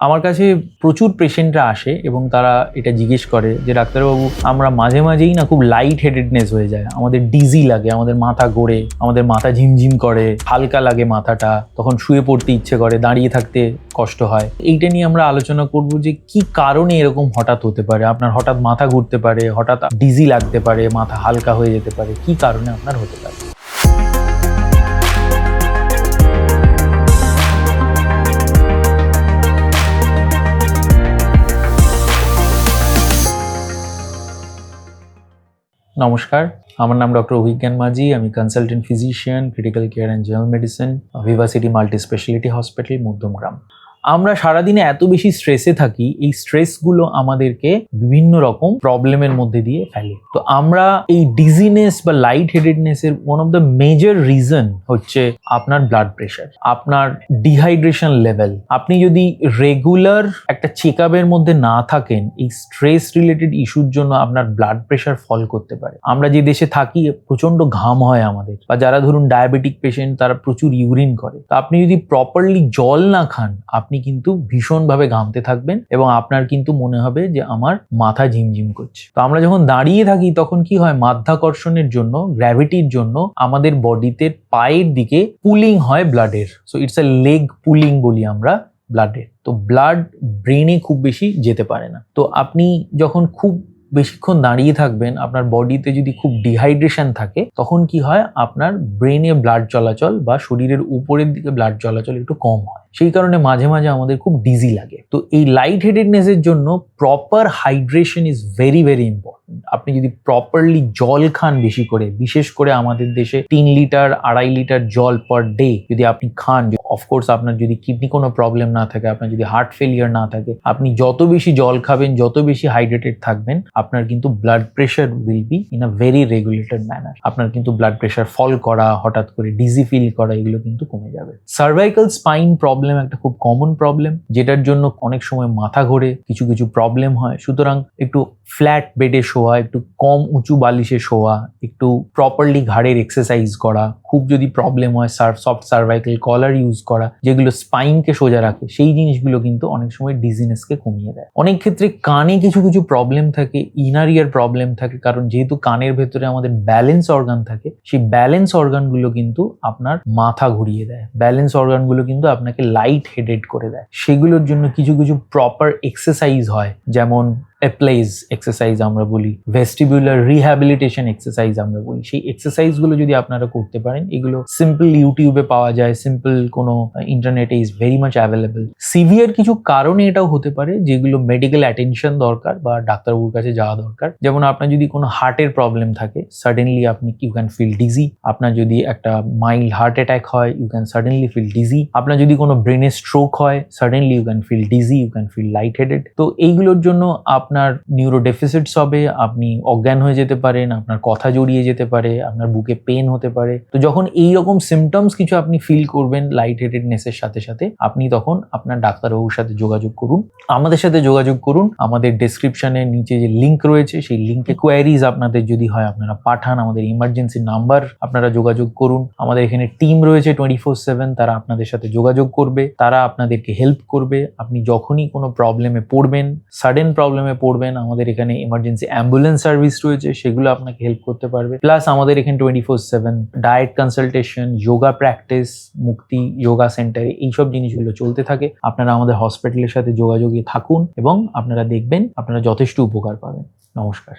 আমার কাছে প্রচুর পেশেন্টরা আসে এবং তারা এটা জিজ্ঞেস করে যে ডাক্তারবাবু আমরা মাঝে মাঝেই না খুব লাইট হেডেডনেস হয়ে যায়, আমাদের ডিজি লাগে, আমাদের মাথা ঘোরে, আমাদের মাথা ঝিমঝিম করে, হালকা লাগে মাথাটা, তখন শুয়ে পড়তে ইচ্ছে করে, দাঁড়িয়ে থাকতে কষ্ট হয়। এইটা নিয়ে আমরা আলোচনা করব যে কি কারণে এরকম হঠাৎ হতে পারে। আপনার হঠাৎ মাথা ঘুরতে পারে, হঠাৎ ডিজি লাগতে পারে, মাথা হালকা হয়ে যেতে পারে, কি কারণে আপনার হতে পারে। নমস্কার, আমার নাম ডক্টর অভিজ্ঞান মাঝি। আমি consultant physician, critical care and general medicine, Vivacity multi speciality hospital, Madhyamgram. আমরা সারাদিনে এত বেশি স্ট্রেসে থাকি, এই স্ট্রেসগুলো আমাদেরকে বিভিন্ন রকম প্রবলেমের মধ্যে দিয়ে ফেলে। তো আমরা এই ডিজিনেস বা লাইট হেডেডনেসের one of the major reason হচ্ছে আপনার ব্লাড প্রেশার, আপনার ডিহাইড্রেশন লেভেল। আপনি যদি রেগুলার একটা চেক আপের মধ্যে না থাকেন, এই স্ট্রেস রিলেটেড ইস্যুর জন্য আপনার ব্লাড প্রেশার ফল করতে পারে। আমরা যে দেশে থাকি প্রচন্ড ঘাম হয় আমাদের, বা যারা ধরুন ডায়াবেটিক পেশেন্ট তারা প্রচুর ইউরিন করে। তো আপনি যদি প্রপারলি জল না খান, আপনি কিন্তু ভীষণভাবে ঘামতে থাকবেন এবং আপনার কিন্তু মনে হবে যে আমার মাথা ঝিমঝিম করছে। তো আমরা যখন দাঁড়িয়ে থাকি তখন কি হয়, মাধ্যাকর্ষণের জন্য, গ্র্যাভিটির জন্য আমাদের বডিতে পায়ের দিকে পুলিং হয় ব্লাডের। So it's a leg pooling বলি আমরা ব্লাডের। তো ব্লাড ব্রেনে খুব বেশি যেতে পারে না। তো আপনি যখন খুব বেশিক্ষণ দাঁড়িয়ে থাকবেন, আপনার বডিতে যদি খুব ডিহাইড্রেশন থাকে, তখন কি হয়, আপনার ব্রেনে ব্লাড চলাচল বা শরীরের উপরের দিকে ব্লাড চলাচল একটু কম হয়। সেই কারণে মাঝে মাঝে আমাদের খুব ডিজি লাগে। তো এই লাইট হেডেডনেসের জন্য proper hydration is very very important. আপনি যদি প্রপারলি জল খান বেশি করে, বিশেষ করে আমাদের দেশে 3 লিটার 2.5 লিটার জল পার ডে যদি আপনি খান, অফকোর্স আপনার যদি কিডনি কোনো প্রবলেম না থাকে, আপনার যদি হার্ট ফেলিয়ার না থাকে, আপনি যত বেশি জল খাবেন, যত বেশি হাইড্রেটেড থাকবেন, আপনার কিন্তু blood pressure will be in a very regulated manner. আপনার কিন্তু ব্লাড প্রেশার ফল করা, হঠাৎ করে ডিজি ফিল করা, এগুলো কিন্তু কমে যাবে। সার্ভাইকাল স্পাইন প্রবলেম একটা খুব কমন প্রবলেম, যেটার জন্য অনেক সময় মাথা ঘোরে, কিছু কিছু প্রবলেম হয়। সুতরাং একটু ফ্ল্যাট বেডে শোয়া, একটু কম উঁচু বালিশে শোয়া, একটু প্রপারলি ঘাড়ের এক্সারসাইজ করা, খুব যদি প্রবলেম হয় সফট সার্ভাইকাল কলার ইউজ করা, যেগুলো স্পাইনকে সোজা রাখে, সেই জিনিসগুলো কিন্তু অনেক সময় ডিজিনেসকে কমিয়ে দেয়। অনেক ক্ষেত্রে কানে কিছু কিছু প্রবলেম থাকে, ইনার ইয়ার প্রবলেম থাকে, কারণ যেহেতু কানের ভেতরে আমাদের ব্যালেন্স অর্গান থাকে, সেই ব্যালেন্স অর্গানগুলো কিন্তু আপনার মাথা ঘুরিয়ে দেয়, ব্যালেন্স অর্গানগুলো কিন্তু আপনাকে লাইট হেডেড করে দেয়। সেগুলোর জন্য কিছু কিছু প্রপার এক্সারসাইজ হয়, যেমন অ্যাপ্লাইজ এক্সারসাইজ আমরা বলি, ভেস্টিবুলার রিহ্যাবিলিটেশন এক্সারসাইজ আমরা বলি। সেই এক্সারসাইজগুলো যদি আপনারা করতে পারেন, এগুলো সিম্পল ইউটিউবে পাওয়া যায়, সিম্পল কোনো ইন্টারনেটে is very much available. Severe কিছু কারণে এটাও হতে পারে যেগুলো মেডিকেল অ্যাটেনশন দরকার বা ডাক্তারবাবুর কাছে যাওয়া দরকার। যেমন আপনার যদি কোনো হার্টের প্রবলেম থাকে, সাডেনলি আপনি ইউ ক্যান ফিল ডিজি। আপনার যদি একটা মাইল্ড হার্ট অ্যাটাক হয়, you can suddenly feel dizzy. আপনার যদি কোনো ব্রেনে স্ট্রোক হয়, suddenly you can feel dizzy, you can feel light headed. তো এইগুলোর জন্য আপনার নিউরো ডেফিসিটস হবে, আপনি অজ্ঞান হয়ে যেতে পারেন, আপনার কথা জড়িয়ে যেতে পারে, আপনার বুকে পেন হতে পারে। তো যখন এইরকম সিমটমস কিছু আপনি ফিল করবেন লাইট হেডেডনেসের সাথে সাথে, আপনি তখন আপনার ডাক্তারবাবুর সাথে যোগাযোগ করুন, আমাদের সাথে যোগাযোগ করুন। আমাদের ডেসক্রিপশনের নিচে যে লিঙ্ক রয়েছে, সেই লিঙ্কে কোয়ারিজ আপনাদের যদি হয় আপনারা পাঠান, আমাদের ইমার্জেন্সি নাম্বার আপনারা যোগাযোগ করুন। আমাদের এখানে টিম রয়েছে 24/7, তারা আপনাদের সাথে যোগাযোগ করবে, তারা আপনাদেরকে হেল্প করবে। আপনি যখনই কোনো প্রবলেমে পড়বেন, সাডেন প্রবলেমে পড়বেন, আমাদের এখানে এমার্জেন্সি অ্যাম্বুলেন্স সার্ভিস রয়েছে, সেগুলো আপনাকে হেল্প করতে পারবে। প্লাস আমাদের এখানে 24/7 ডায়েট কনসালটেশন, যোগা প্র্যাকটিস, মুক্তি যোগা সেন্টারে এইসব জিনিসগুলো চলতে থাকে। আপনারা আমাদের হসপিটালের সাথে যোগাযোগে থাকুন এবং আপনারা দেখবেন আপনারা যথেষ্ট উপকার পাবেন। নমস্কার।